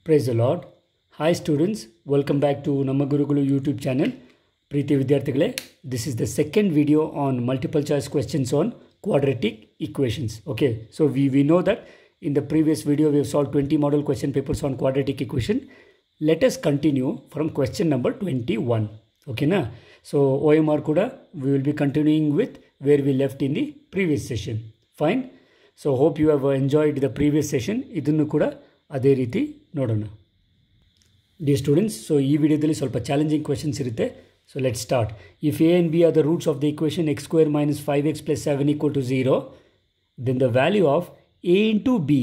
Praise the Lord. Hi students, welcome back to Namma Gurukulu YouTube channel. Preeti Vidyarthigale, this is the second video on multiple choice questions on quadratic equations. Okay, so we know that in the previous video we have solved 20 model question papers on quadratic equation. Let us continue from question number 21. Okay na? So OMR kuda we will be continuing with where we left in the previous session. Fine. So hope you have enjoyed the previous session. Idunnu kuda ಅದೇ ರೀತಿ ನೋಡೋಣ. Dear students, so ಈ ವಿಡಿಯೋದಲ್ಲಿ ಸ್ವಲ್ಪ challenging questions ಇರುತ್ತೆ. So let start. If A and B are the roots of the equation X square minus 5x plus 7 equal to 0, then the value of A into B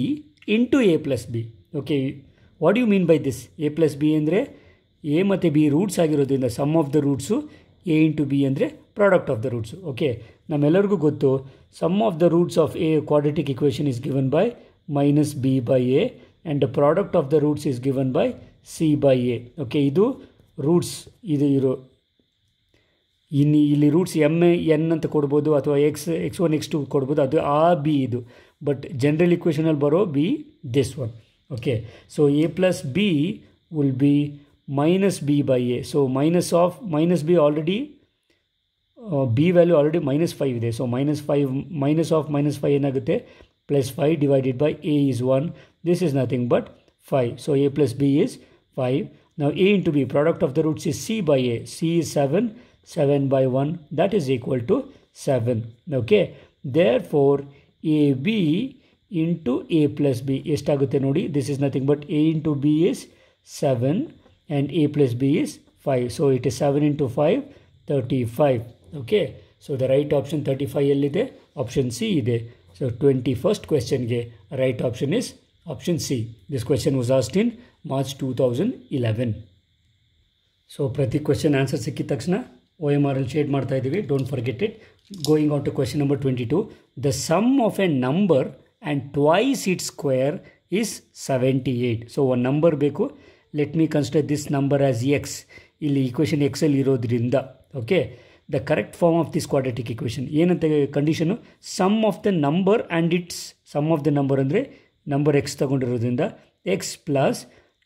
into A plus B. Okay, what you mean by this? A plus B ಅಂದರೆ A ಮತ್ತು B roots ಆಗಿರೋದ್ರಿಂದ sum of the roots, A into B ಅಂದರೆ product of the roots. Okay, ನಮ್ಮೆಲ್ಲರಿಗೂ ಗೊತ್ತು some of the roots of a quadratic equation is given by minus B by A and the product of the roots is given by c by a. okay, ಇದು roots ಇದು ಇರೋ ಇಲ್ಲಿ roots M N ಅಂತ ಕೊಡ್ಬೋದು ಅಥವಾ x1 x2 ಕೊಡ್ಬೋದು, ಅದು ಆ ಬಿ ಇದು. ಬಟ್ ಜನರಲ್ ಇಕ್ವೇಷನಲ್ಲಿ ಬರೋ B this one. Okay, so A plus B will be minus B by A. So minus B already B value already -5 ಇದೆ. ಸೊ -5 ಏನಾಗುತ್ತೆ? +5 divided by a is 1. This is nothing but 5. So a plus b is 5. Now a into b, product of the roots is c by a. c is 7. 7 by 1, that is equal to 7. Okay. Therefore ab into a plus b estagutte nodi. This is nothing but a into b is 7 and a plus b is 5. So it is 7 into 5, 35. Okay. So the right option 35 ellide, option C ide. So 21st question ge right option is option C. This question was asked in March 2011. So prati question answer sikki takshana OMR al shade ಮಾಡ್ತಾ ಇದೀವಿ. Don't forget it. Going on to question number 22. The sum of a number and twice its square is 78. So one number ಬೇಕು. Let me consider this number as x. ಇಲ್ಲಿ equation x ಅಲ್ಲಿ ಇರೋದ್ರಿಂದ okay, the correct form of this quadratic equation ಏನಂತ condition? Sum of the number and its sum of the number ಅಂದರೆ number X ತಗೊಂಡಿರೋದ್ರಿಂದ X plus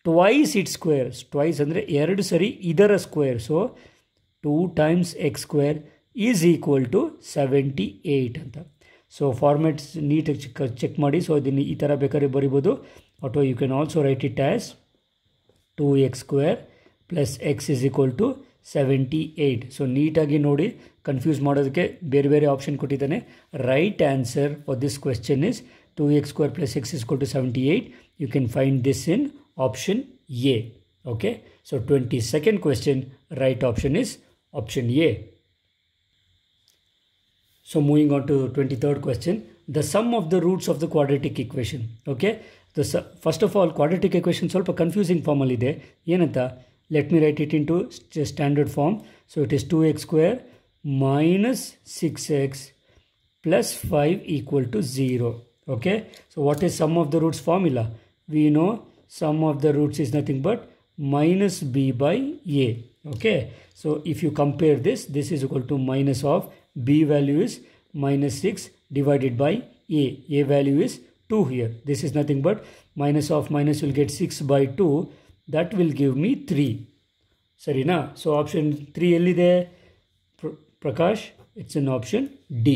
twice its square. Twice ಅಂದರೆ 2 ಸರಿ ಇದರ square. So 2 times x square is equal to 78 ಅಂತ. So formats ನೀಟಾಗಿ check ಮಾಡಿ. So ಇದನ್ನು ಈ ಥರ ಬೇಕಾದ್ರೆ ಬರಿಬೋದು, ಅಥವಾ you can also write it as 2x square plus X is equal to 78. So ನೀಟಾಗಿ ನೋಡಿ, ಕನ್ಫ್ಯೂಸ್ ಮಾಡೋದಕ್ಕೆ ಬೇರೆ ಬೇರೆ ಆಪ್ಷನ್ ಕೊಟ್ಟಿದ್ದಾನೆ. Right answer for this question is 2x square plus X is equal to 78. You can find this in option A. Okay, so 22nd question right option is option A. So moving on to 23rd question, the sum of the roots of the quadratic equation. Okay, first of all quadratic equation ಸ್ವಲ್ಪ confusing ಫಾರ್ಮಲ್ಲಿ ಇದೆ. ಏನಂತ? Let me write it into standard form. So it is 2x square minus 6x plus 5 equal to 0. Okay. So what is sum of the roots formula? We know sum of the roots is nothing but minus b by a. Okay. So if you compare this, this is equal to minus of b value is minus 6 divided by a. A value is 2 here. This is nothing but minus of minus will get 6 by 2. That will give me 3. Sarina? So option 3 ellide Prakash? It's in option D.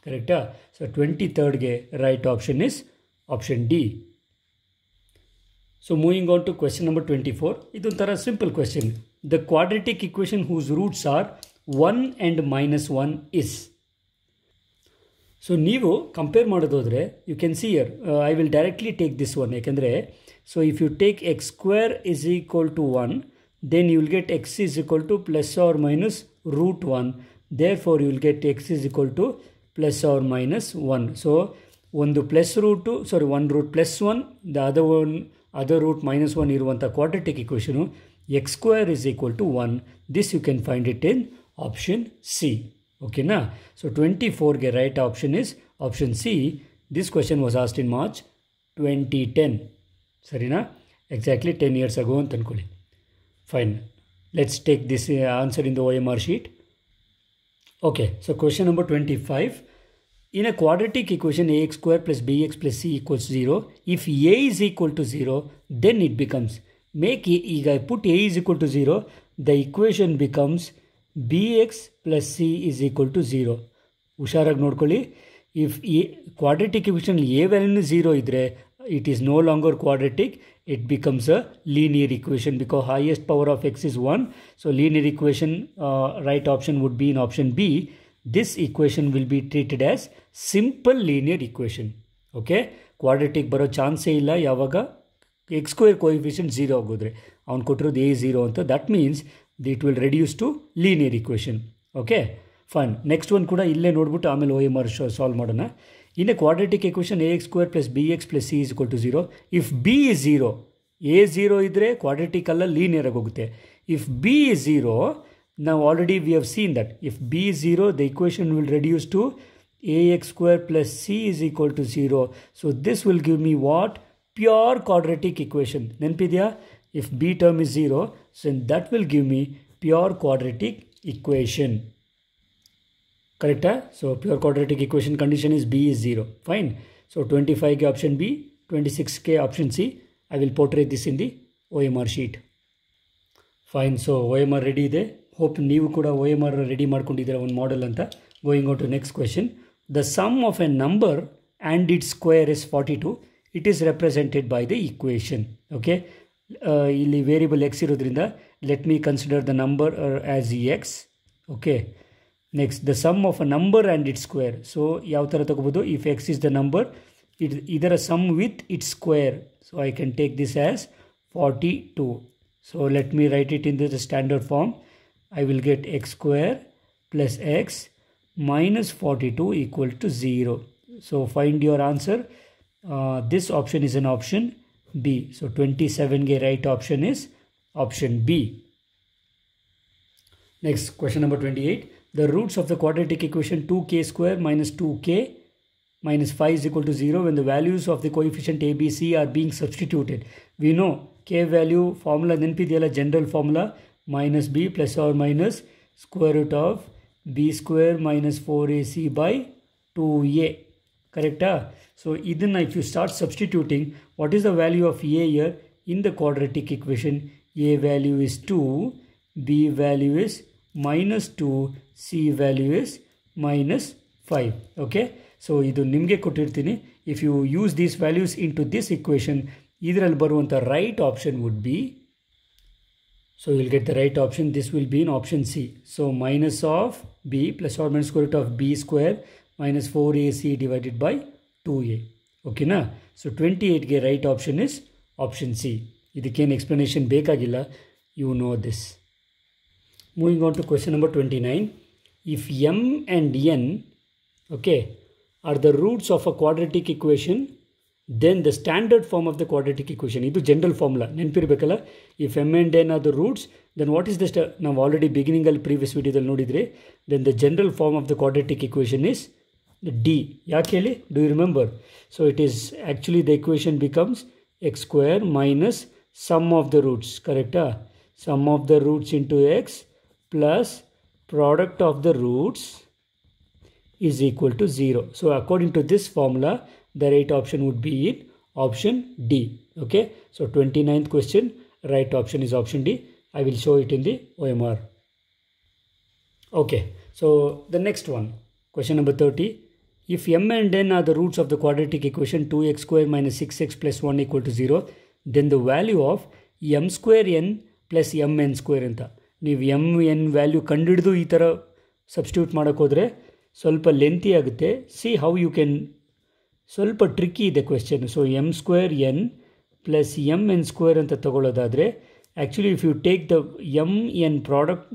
Correct? So 23rd ge right option is option D. So moving on to question number 24. Idonthara simple question. The quadratic equation whose roots are 1 and -1 is. So ನೀವು compare ಮಾಡೋದಾದರೆ you can see here I will directly take this one. ಯಾಕೆಂದರೆ so if you take X square is equal to 1, then you will get X is equal to plus or minus root 1. Therefore you will get X is equal to plus or minus 1. So ಒಂದು plus root one root plus 1, the other root -1 ಇರುವಂಥ quadratic ಇಕ್ವೇಷನು X square is equal to 1. This you can find it in option C. Okay na? So 24 ge right option is option C. This question was asked in March 2010. Sarina? Exactly 10 years ago anta ankoli. Fine. Let's take this answer in the OMR sheet. Okay. So question number 25. In a quadratic equation ax square plus bx plus c equals 0, if a is equal to 0, then it becomes, make a, ಈಗ I put a is equal to 0, the equation becomes bx plus c is equal to 0. ಹುಷಾರಾಗಿ ನೋಡ್ಕೊಳ್ಳಿ. If quadratic equation a value 0 ಇದ್ರೆ, it is no longer quadratic, it becomes a linear equation because highest power of x is 1. So linear equation right option would be in option B. This equation will be treated as simple linear equation. Okay, quadratic ಬರೋ ಚಾನ್ಸೇ ಇಲ್ಲ ಯಾವಾಗ X square coefficient 0 ಆಗೋದ್ರೆ. ಅವ್ನು ಕೊಟ್ಟಿರೋದು a 0 ಅಂತ, that means it will reduce to linear equation. Okay fine. Next one ಕೂಡ ಇಲ್ಲೇ ನೋಡ್ಬಿಟ್ಟು ಆಮೇಲೆ OMR ಸಾಲ್ವ್ ಮಾಡೋಣ. In a quadratic equation ax square plus bx plus c is equal to 0. If b is 0, a 0 ಇದ್ದರೆ quadratic ಅಲ್ಲ, linear ಆಗಿ ಹೋಗುತ್ತೆ. If b is 0, now already we have seen that if b is 0, the equation will reduce to ax square plus c is equal to 0. So this will give me what? Pure quadratic equation. ನೆನಪಿದೆಯಾ? If b term is 0, so that will give me pure quadratic equation. Correcta? So pure quadratic equation condition is b is 0. Fine. So 25 option B, 26 option C. I will portray this in the OMR sheet. Fine. So OMR ready ಇದೆ. Hope ನೀವು ಕೂಡ OMR ready ಮಾಡ್ಕೊಂಡಿದ್ದೀರಾ ಒಂದು model ಅಂತ. Going on to next question. The sum of a number and its square is 42. It is represented by the equation. Okay, ಇಲ್ಲಿ variable x ಇರೋದ್ರಿಂದ let me consider the number as x. Okay, next the sum of a number and its square. So ಯಾವ ಥರ ತಗೋಬೋದು? If x is the number, ಇದರ sum with its square. So I can take this as 42. So let me write it in the standard form. I will get x square plus x minus 42 equal to 0. So find your answer. This option is an option B. So 27 ge right option is option B. Next, question number 28. The roots of the quadratic equation 2k square minus 2k minus 5 is equal to 0 when the values of the coefficient a, b, c are being substituted. We know k value formula ನೆನಪಿದೆಯಲ್ಲ, general formula minus b plus or minus square root of b square minus 4ac by 2a. Correcta? So idana if you start substituting, what is the value of a here in the quadratic equation? A value is 2, b value is minus 2, c value is minus 5. Okay, so idu nimge kottirtini. If you use these values into this equation, idರಲ್ಲಿ ಬರುವಂತ right option would be, so you will get the right option. This will be in option C. So minus of b plus or minus square root of b square minus 4ac divided by 2a. Okay na? So 28 ge right option is option C. Idikkene explanation bekagilla, you know this. Moving on to question number 29. If m and n, okay, are the roots of a quadratic equation, then the standard form of the quadratic equation, ಇದು general formula ನೆನಪಿರಬೇಕಲ್ಲ. If m and n are the roots, then what is the ನಾವು already ಬಿಗಿನಿಂಗಲ್ಲಿ previous ವಿಡಿಯೋದಲ್ಲಿ ನೋಡಿದರೆ, then the general form of the quadratic equation is D. ಯಾಕೆ ಹೇಳಿ? Do you remember? So it is actually the equation becomes x square minus sum of the roots. ಕರೆಕ್ಟಾ? Sum of the roots into x plus product of the roots is equal to 0. So according to this formula, the right option would be in option D. Okay, so 29th question, right option is option D. I will show it in the OMR. Okay, so the next one, question number 30. If m and n are the roots of the quadratic equation 2x square minus 6x plus 1 equal to 0, then the value of m square n plus mn square ಅಂತ. ನೀವು m n value ಕಂಡುಹಿಡಿದು ಈ ಥರ substitute ಮಾಡೋಕ್ಕೋದ್ರೆ ಸ್ವಲ್ಪ lengthy ಆಗುತ್ತೆ. See how you can, ಸ್ವಲ್ಪ tricky ಇದೆ question. So m square n plus m n square ಅಂತ ತಗೊಳ್ಳೋದಾದರೆ, actually if you take the m n product,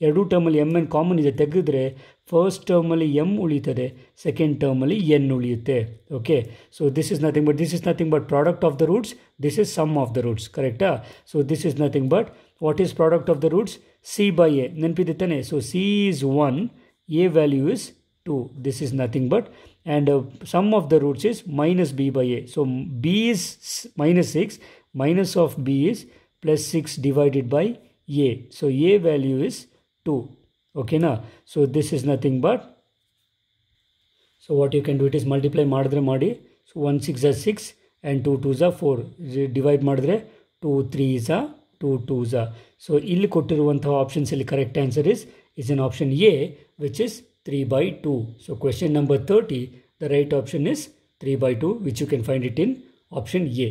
ಎರಡೂ ಟರ್ಮಲ್ಲಿ ಎಮ್ ಎನ್ ಕಾಮನ್ ಇದೆ, ತೆಗೆದ್ರೆ ಫಸ್ಟ್ ಟರ್ಮಲ್ಲಿ ಎಮ್ ಉಳಿತದೆ, ಸೆಕೆಂಡ್ ಟರ್ಮಲ್ಲಿ ಎನ್ ಉಳಿಯುತ್ತೆ. Okay, so this is nothing but product of the roots, this is sum of the roots. ಕರೆಕ್ಟಾ? So this is nothing but what is product of the roots? C by A. ನೆನಪಿದೆ ತಾನೆ? So C is 1, a value is 2. This is nothing but, and sum of the roots is minus b by a. So b is minus 6, minus of b is plus 6 divided by a. So a value is 2. Okay na? So this is nothing but So what you can do, it is multiply ಮಾಡಿದ್ರೆ ಮಾಡಿ. So 1 6 is 6 and 2 2 is 4. Divide ಮಾಡಿದ್ರೆ 2 3 is 2 2 is. So ಇಲ್ಲಿ ಕೊಟ್ಟಿರುವಂತಹ options ಅಲ್ಲಿ correct answer is in option A, which is 3/2. So question number 30, the right option is 3/2, which you can find it in option A.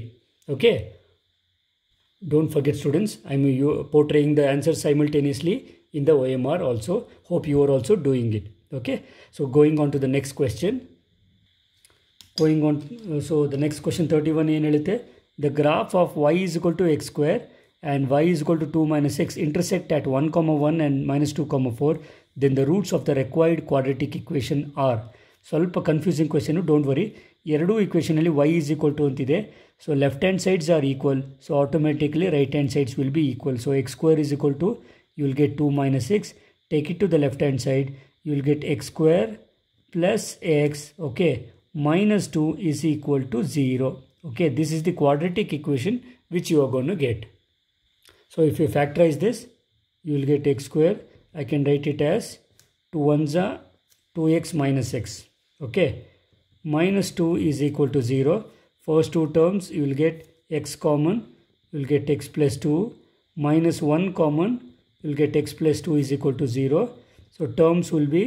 Okay. Don't forget, students, I'm portraying the answers simultaneously in the OMR also. Hope you are also doing it. Okay. So going on to the next question. So the next question 31 ಏನು ಹೇಳುತ್ತೆ, the graph of y is equal to x square and y is equal to 2 minus x intersect at 1, 1 and minus 2, 4. Then the roots of the required quadratic equation are. ಸ್ವಲ್ಪ confusing question, don't worry. ಎರಡೂ ಇಕ್ವೇಷನಲ್ಲಿ y is equal to ಅಂತಿದೆ. So left hand sides are equal. So automatically right hand sides will be equal. So x square is equal to, you will get 2 minus x. Take it to the left hand side. You will get x square plus x. Okay. Minus 2 is equal to 0. Okay. This is the quadratic equation which you are going to get. So if you factorize this, you will get x square. I can write it as 2 1s are 2x minus x. Okay. Minus 2 is equal to 0. First two terms, you will get x common. You will get x plus 2. Minus 1 common. You will get x plus 2 is equal to 0. So terms will be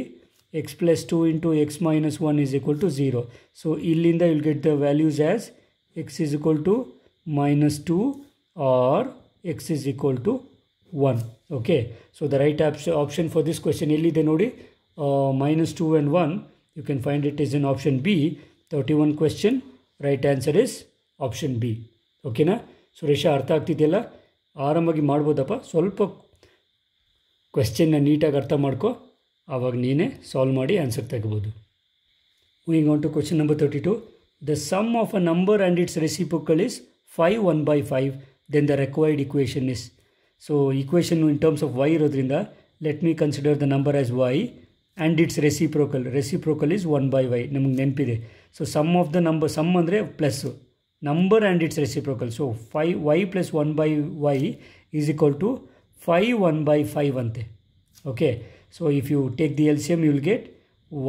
x plus 2 into x minus 1 is equal to 0. So illinda you will get the values as x is equal to minus 2 or x is equal to 1. Okay. So the right option for this question illide nodi, minus 2 and 1. You can find it is in option B. 31 question. Right answer is option B. Okay na? Suresh, ಅರ್ಥ ಆಗ್ತಿದೆಯಲ್ಲ? ಆರಾಮಾಗಿ ಮಾಡ್ಬೋದಪ್ಪ. ಸ್ವಲ್ಪ ಕ್ವೆಶ್ಚನ್ನ ನೀಟಾಗಿ ಅರ್ಥ ಮಾಡ್ಕೊ, ಆವಾಗ ನೀನೇ solve ಮಾಡಿ answer ತೆಗಿಬೋದು. Moving on to question number 32. The sum of a number and its reciprocal is 5 1/5. Then the required equation is. So equation in terms of y ಇರೋದ್ರಿಂದ, let me consider the number as y and its reciprocal. Reciprocal is 1/y. ನಮಗೆ ನೆನಪಿದೆ. So sum of the number, sum ಅಂದರೆ plus number and its reciprocal. So 5y plus 1/y is equal to 5 1/5 ante. Okay. So if you take the LCM, you will get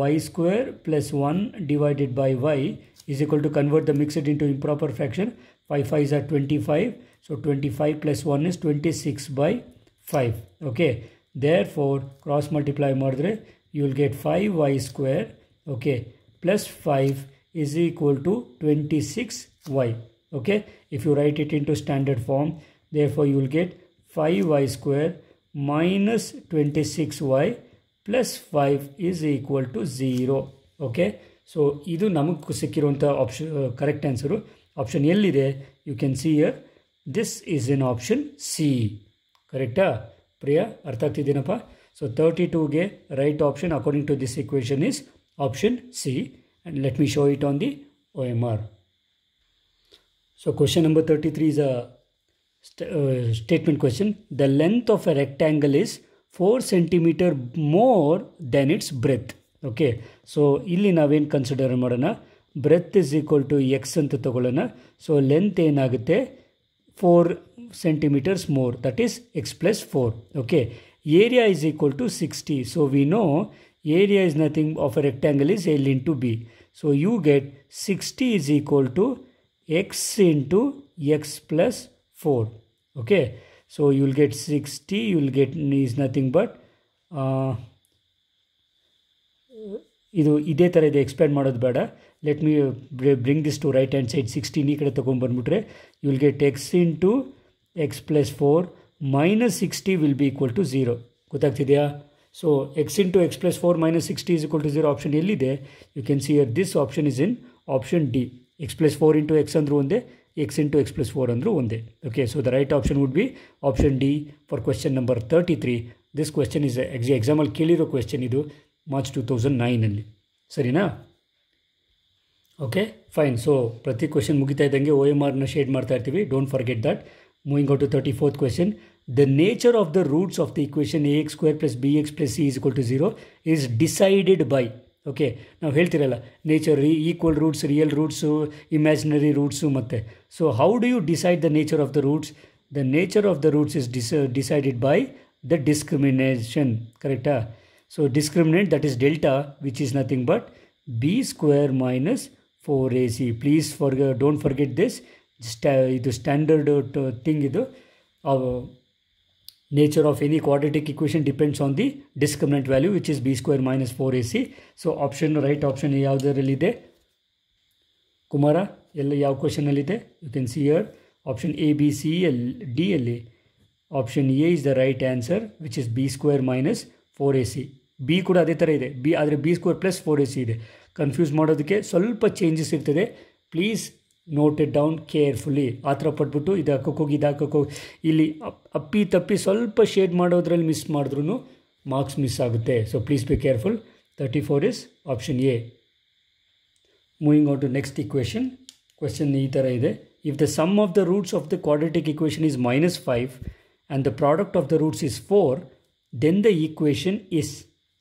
y square plus 1 divided by y is equal to, convert the mixed into improper fraction. 5 5s are 25. So 25 plus 1 is 26/5. Okay. Therefore cross multiply ಮಾಡಿದ್ರೆ you will get 5y square, okay, plus 5 is equal to 26y. Okay. If you write it into standard form, therefore you will get 5y square minus 26y plus 5 is equal to 0. Okay. So ಇದು ನಮಗೆ ಸಿಕ್ಕಿರುವಂಥ option, correct answer option ಎಲ್ಲಿದೆ, you can see here, this is in option C. ಕರೆಕ್ಟಾ ಪ್ರಿಯಾ? ಅರ್ಥ ಆಗ್ತಿದ್ದೀನಪ್ಪ? So 32ಗೆ right option according to this equation is option C. And let me show it on the OMR. So question number 33 is a statement question. The length of a rectangle is 4 centimeter more than its breadth. Okay. So ಇಲ್ಲಿ ನಾವೇನು consider ಮಾಡೋಣ, breadth is equal to x ಅಂತ ತಗೊಳ್ಳೋಣ. So length ಏನಾಗುತ್ತೆ, 4 centimeters more, that is x plus 4. Okay. Area is equal to 60. So we know area is nothing of a rectangle is L into B. So you get 60 is equal to x into x plus 4. Okay. So you will get 60, you will get is nothing but ಇದು ಇದೇ ಥರ ಇದೆ, expand ಮಾಡೋದು ಬೇಡ. Let me bring this to right hand side. 16 ಈ ಕಡೆ ತೊಗೊಂಡ್ಬಂದ್ಬಿಟ್ರೆ you will get x into x plus 4 minus 60 will be equal to 0. ಗೊತ್ತಾಗ್ತಿದೆಯಾ? So x into x plus 4 minus 60 is equal to 0 option ಎಲ್ಲಿದೆ? You can see here this option is in option D. x plus 4 into x ಅಂದರೂ ಒಂದೇ, x into x plus 4 ಅಂದರೂ ಒಂದೇ. Okay. So the right option would be option D for question number 33. This question is ಎಕ್ಸಾಮಲ್ಲಿ ಕೇಳಿರೋ question ಇದು, March 2009 ಸರಿನಾ? Okay fine. So ಪ್ರತಿ question ಮುಗಿತಾ ಇದ್ದಂಗೆ OMRನ ಶೇಡ್ ಮಾಡ್ತಾ ಇರ್ತೀವಿ, don't forget that. Moving on to 34th question. The nature of the roots of the equation ax square plus bx plus c is equal to 0 is decided by. Okay. ನಾವು ಹೇಳ್ತಿರಲ್ಲ nature, equal roots, real roots, imaginary roots ಮತ್ತು. So how do you decide the nature of the roots? The nature of the roots is decided by the discrimination. ಕರೆಕ್ಟಾ? So discriminant, that is delta, which is nothing but b square minus 4ac. Please don't forget this. ಇದು standard thing ಇದು. Nature of any quadratic equation depends on the discriminant value, which is b square minus 4ac. So option, right option ಯಾವುದರಲ್ಲಿದೆ ಕುಮಾರ? ಎಲ್ಲ ಯಾವ ಕ್ವೆಶನಲ್ಲಿದೆ? You can see here option A B C D ಅಲ್ಲಿ option A is the right answer, which is b square minus 4ac. B ಕೂಡ ಅದೇ ಥರ ಇದೆ, B ಆದರೆ ಬಿ ಸ್ಕ್ವೇರ್ ಪ್ಲಸ್ 4ac ಇದೆ. ಕನ್ಫ್ಯೂಸ್ ಮಾಡೋದಕ್ಕೆ ಸ್ವಲ್ಪ ಚೇಂಜಸ್ ಇರ್ತದೆ. Please note it down carefully. ಆ ಥರ ಪಟ್ಬಿಟ್ಟು ಇದು ಹಾಕೋಕ್ಕೋಗಿ ಇದು ಹಾಕೋಕ್ಕೋಗಿ ಇಲ್ಲಿ ಅಪ್ಪಿ ತಪ್ಪಿ ಸ್ವಲ್ಪ ಶೇಡ್ ಮಾಡೋದ್ರಲ್ಲಿ ಮಿಸ್ ಮಾಡಿದ್ರೂ ಮಾರ್ಕ್ಸ್ ಮಿಸ್ ಆಗುತ್ತೆ. So please be careful. 34 is option A. Moving on to next equation. Question ಈ ಥರ ಇದೆ. If the sum of the roots of the quadratic equation is -5 and the product of the roots is 4, then the equation is.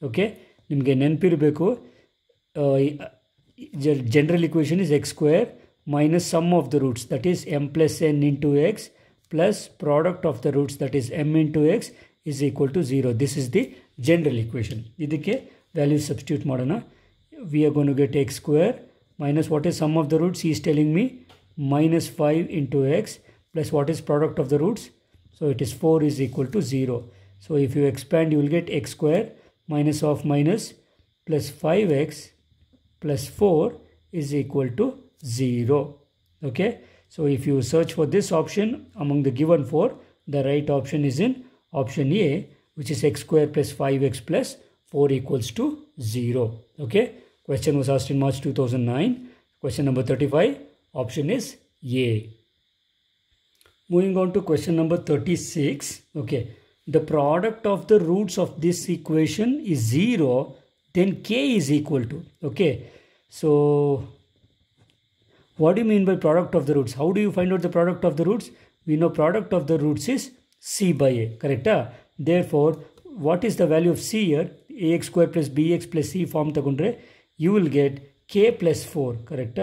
Okay, ನಿಮಗೆ ನೆನಪಿರಬೇಕು, general equation is x square minus sum of the roots, that is m plus n into x plus product of the roots, that is m into x, is equal to 0. This is the general equation. ಇದಕ್ಕೆ value substitute ಮಾಡೋಣ. We are going to get x square minus what is sum of the roots? He is telling me -5 into x plus what is product of the roots? So it is 4 is equal to 0. So if you expand, you will get x square minus of minus plus 5x plus 4 is equal to 0. Okay, so if you search for this option among the given 4, the right option is in option A, which is x square plus 5x plus 4 equals to 0. Okay, question was asked in March 2009. Question number 35, option is A. Moving on to question number 36. Okay, the product of the roots of this equation is 0, then k is equal to. Okay, so what do you mean by product of the roots? How do you find out the product of the roots? We know product of the roots is c by a, correct? Therefore, what is the value of c here? ax square plus bx plus c form tagondre, you will get k plus 4, correct?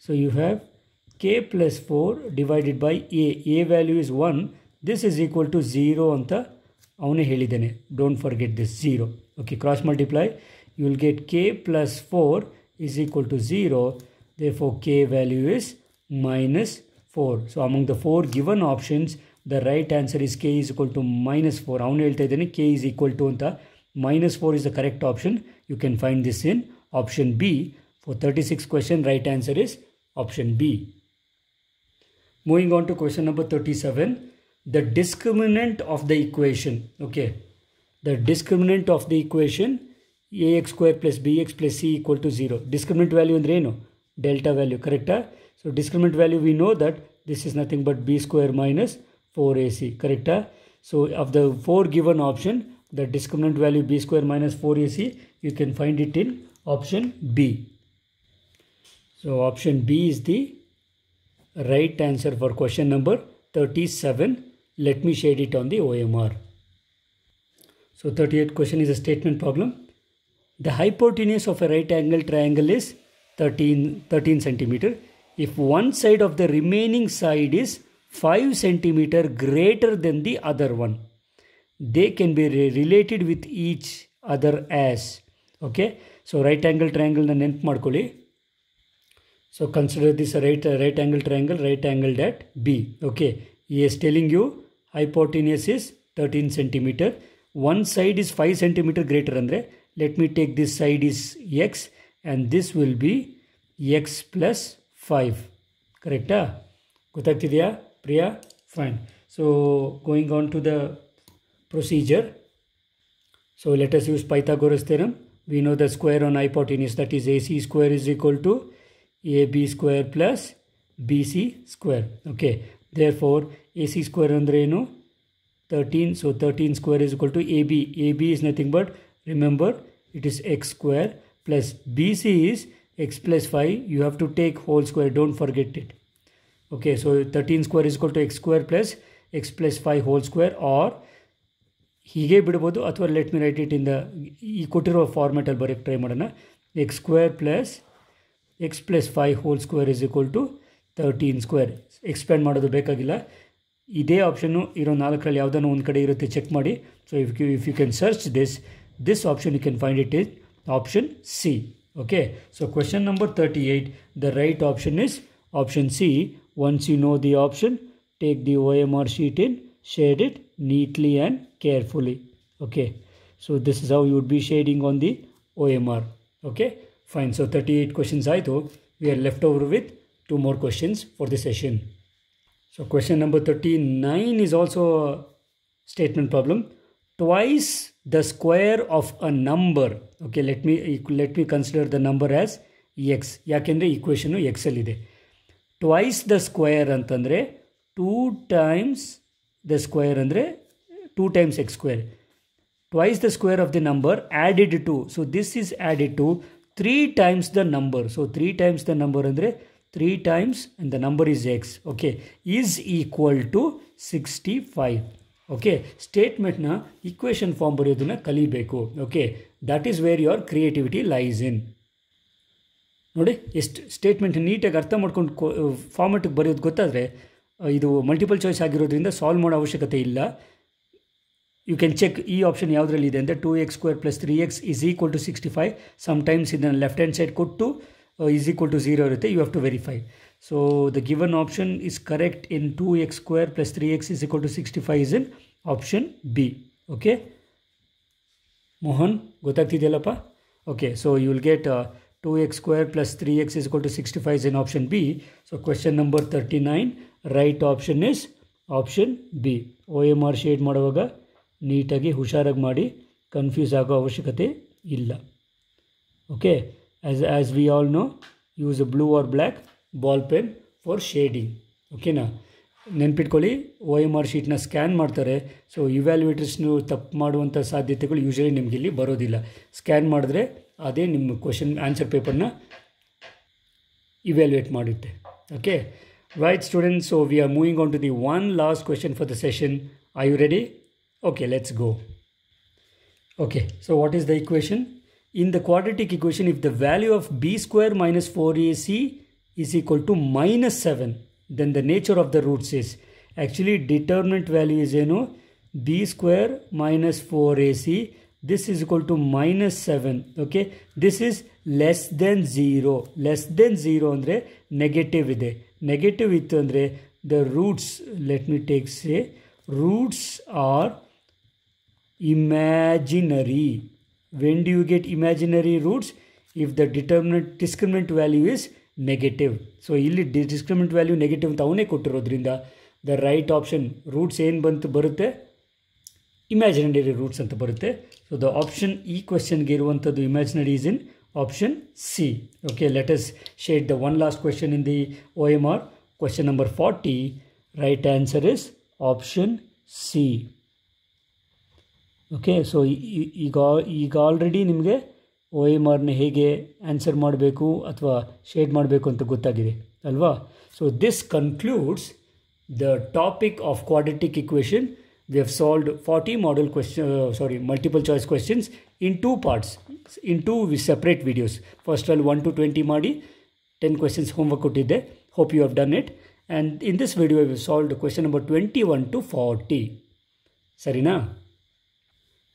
So you have k plus 4 divided by a. A value is 1. This is equal to 0 anta avane helidane. Don't forget this 0. Okay, cross multiply. You will get k plus 4 is equal to 0. Therefore, k value is -4. So, among the 4 given options, the right answer is k is equal to -4. Avanu helta idane k is equal to anta. -4 is the correct option. You can find this in option B. For 36 question, right answer is option B. Moving on to question number 37. The discriminant of the equation. Okay. The discriminant of the equation ax square plus bx plus c equal to 0. Discriminant value andre eno? Delta value, correct? So discriminant value, we know that this is nothing but b square minus 4ac, correct? So of the 4 given option, the discriminant value b square minus 4ac, you can find it in option B. So option B is the right answer for question number 37. Let me shade it on the OMR. So 38th question is a statement problem. The hypotenuse of a right angle triangle is 13 centimeter. If one side of the remaining side is 5 centimeter greater than the other one, they can be related with each other as. Okay, so right angle triangle na ನೆನಪು ಮಾಡ್ಕೊಳ್ಳಿ. So consider this a right angle triangle, right angled at B. Okay, he is telling you hypotenuse is 13 centimeter. One side is 5 centimeter greater andre. Let me take this side is x and this will be x plus 5, correct? Gottagtideya Priya? Fine. So going on to the procedure. So let us use Pythagoras theorem. We know the square on hypotenuse, that is AC square is equal to AB square plus BC square. Okay, therefore AC square andre eno? 13. So 13 square is equal to AB. AB is nothing but, remember, it is x square plus BC is x plus 5. You have to take whole square, don't forget it. Okay, so 13 square is equal to x square plus x plus 5 whole square, or ಹೀಗೆ ಬಿಡ್ಬೋದು, ಅಥವಾ let me write it in the ಈ ಕೊಟ್ಟಿರೋ ಫಾರ್ಮೆಟಲ್ಲಿ ಬರೋಕ್ಕೆ try ಮಾಡೋಣ. X square plus x plus 5 whole square is equal to 13 square. Expand ಮಾಡೋದು ಬೇಕಾಗಿಲ್ಲ. ಇದೇ ಆಪ್ಷನ್ನು ಇರೋ 4ರಲ್ಲಿ ಯಾವುದನ್ನು ಒಂದು ಕಡೆ ಇರುತ್ತೆ, ಚೆಕ್ ಮಾಡಿ. So if you can search this option, you can find it is option C. Okay, so question number 38, the right option is option C. Once you know the option, take the OMR sheet in, shade it neatly and carefully. Okay, so this is how you would be shading on the OMR. Okay, fine. So 38 questions aito. We are left over with 2 more questions for the session. So question number 39 is also a statement problem. Twice the square of a number. Okay, let me consider the number as x. ಯಾಕೆಂದರೆ equation x ಅಲ್ಲಿದೆ. Twice the square ಅಂತಂದರೆ 2 times the square ಅಂದರೆ 2 times x square. Twice the square of the number added to. So this is added to 3 times the number. So 3 times the number ಅಂದರೆ 3 times and the number is x. Okay, is equal to 65. Okay, ಸ್ಟೇಟ್ಮೆಂಟ್ನ equation form ಬರೆಯೋದನ್ನು ಕಲಿಬೇಕು. Okay, that is where your creativity lies in. ನೋಡಿ, ಎಷ್ಟು statement ನೀಟಾಗಿ ಅರ್ಥ ಮಾಡ್ಕೊಂಡು ಫಾರ್ಮೆಟಿಗೆ ಬರೆಯೋದು ಗೊತ್ತಾದರೆ, ಇದು ಮಲ್ಟಿಪಲ್ ಚಾಯ್ಸ್ ಆಗಿರೋದ್ರಿಂದ ಸಾಲ್ವ್ ಮಾಡೋ ಅವಶ್ಯಕತೆ ಇಲ್ಲ. ಯು ಕ್ಯಾನ್ ಚೆಕ್ ಈ ಆಪ್ಷನ್ ಯಾವುದರಲ್ಲಿ ಇದೆ ಅಂದರೆ 2x² + 3x is equal to 65. Sometimes ಇದನ್ನು ಲೆಫ್ಟ್ ಹ್ಯಾಂಡ್ ಸೈಡ್ ಕೊಟ್ಟು ಈಸ್ ಈಕ್ವಲ್ ಟು 0 ಇರುತ್ತೆ. You have to verify. So the given option is correct in 2x² + 3x is equal to 65 is in option B. Okay, Mohan, ಗೊತ್ತಾಗ್ತಿದೆಯಲ್ಲಪ್ಪ? Okay, so you will get 2x² + 3x is equal to 65 is in option B. So question number 39, right option is option B. OMR shade ಮಾಡುವಾಗ ನೀಟಾಗಿ ಹುಷಾರಾಗಿ ಮಾಡಿ, confuse ಆಗೋ ಅವಶ್ಯಕತೆ ಇಲ್ಲ. Okay, as we all know, use a blue or black ball pen for shading. ಓಕೆನಾ? ನೆನ್ಪಿಟ್ಕೊಳ್ಳಿ, OMR ಶೀಟ್ನ scan ಮಾಡ್ತಾರೆ. ಸೊ ಇವ್ಯಾಲ್ಯೂಯೇಟರ್ಸ್ನು ತಪ್ಪು ಮಾಡುವಂಥ ಸಾಧ್ಯತೆಗಳು ಯೂಶಲಿ ನಿಮಗೆ ಇಲ್ಲಿ ಬರೋದಿಲ್ಲ. ಸ್ಕ್ಯಾನ್ ಮಾಡಿದ್ರೆ ಅದೇ ನಿಮ್ಮ ಕ್ವೆಶನ್ ಆನ್ಸರ್ ಪೇಪರ್ನ ಇವ್ಯಾಲ್ಯೂಯೇಟ್ ಮಾಡುತ್ತೆ. Okay, right students, so we are moving on to the one last question for the session. Are you ready? Okay, let's go. Okay, so what is the equation? In the quadratic equation, if the value of b² - 4ac is equal to -7, then the nature of the roots is, actually determinant value is ಏನು, b² - 4ac, this is equal to -7. okay, this is less than 0. less than 0 ಅಂದರೆ negative ಇದೆ. Negative ಇತ್ತು ಅಂದರೆ the roots, let me take say, roots are imaginary. When do you get imaginary roots? If the discriminant value is negative. So ಇಲ್ಲಿ discriminant value negative ಅಂತ ಅವನೇ ಕೊಟ್ಟಿರೋದ್ರಿಂದ the right option roots ಏನು ಬರುತ್ತೆ, imaginary roots ಅಂತ ಬರುತ್ತೆ. So the option ಈ ಕ್ವೆಶನ್ಗೆ ಇರುವಂಥದ್ದು imaginary is in option C. Okay, let us shade the one last question in the OMR. Question number 40, right answer is option C. Okay, so ಈಗ already ನಿಮಗೆ OMRನ ಹೇಗೆ answer ಮಾಡಬೇಕು ಅಥವಾ shade ಮಾಡಬೇಕು ಅಂತ ಗೊತ್ತಾಗಿದೆ ಅಲ್ವಾ? So this concludes the topic of quadratic equation. We have solved 40 model multiple choice questions in 2 parts, in 2 separate videos. ಫಸ್ಟಲ್ಲಿ 1 to 20 ಮಾಡಿ 10 questions ಹೋಮ್ವರ್ಕ್ ಕೊಟ್ಟಿದ್ದೆ. Hope you have done it. And in this video we solved question number 21 to 40. ಸರಿನಾ?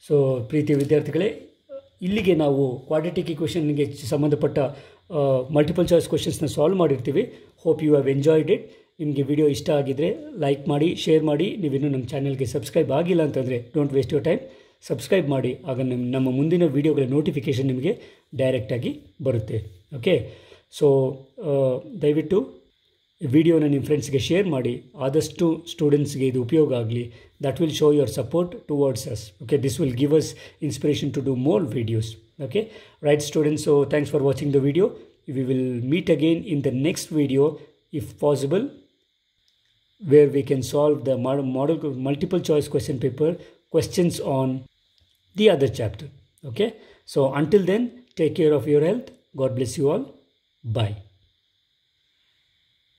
So ಪ್ರೀತಿಯ ವಿದ್ಯಾರ್ಥಿಗಳೇ, ಇಲ್ಲಿಗೆ ನಾವು quadratic ಇಕ್ವೇಷನ್ಗೆ ಸಂಬಂಧಪಟ್ಟ ಮಲ್ಟಿಪಲ್ ಚಾಯ್ಸ್ ಕ್ವೆಶನ್ಸ್ನ ಸಾಲ್ವ್ ಮಾಡಿರ್ತೀವಿ. Hope you have enjoyed it. ನಿಮಗೆ ವಿಡಿಯೋ ಇಷ್ಟ ಆಗಿದ್ದರೆ ಲೈಕ್ ಮಾಡಿ, ಶೇರ್ ಮಾಡಿ. ನೀವಿನ್ನೂ ನಮ್ಮ ಚಾನಲ್ಗೆ ಸಬ್ಸ್ಕ್ರೈಬ್ ಆಗಿಲ್ಲ ಅಂತಂದರೆ don't waste your time, subscribe ಮಾಡಿ. ಆಗ ನಮ್ಮ ಮುಂದಿನ ವೀಡಿಯೋಗಳ ನೋಟಿಫಿಕೇಷನ್ ನಿಮಗೆ ಡೈರೆಕ್ಟಾಗಿ ಬರುತ್ತೆ. ಓಕೆ, ಸೊ ದಯವಿಟ್ಟು ವಿಡಿಯೋನ ನಿಮ್ಮ ಫ್ರೆಂಡ್ಸ್ಗೆ ಶೇರ್ ಮಾಡಿ. ಆದಷ್ಟು ಸ್ಟೂಡೆಂಟ್ಸ್ಗೆ ಇದು ಉಪಯೋಗ ಆಗಲಿ. That will show your support towards us. Okay, this will give us inspiration to do more videos. Okay, right students, so thanks for watching the video. We will meet again in the next video if possible, where we can solve the multiple choice question paper questions on the other chapter. Okay, so until then, take care of your health. God bless you all. Bye.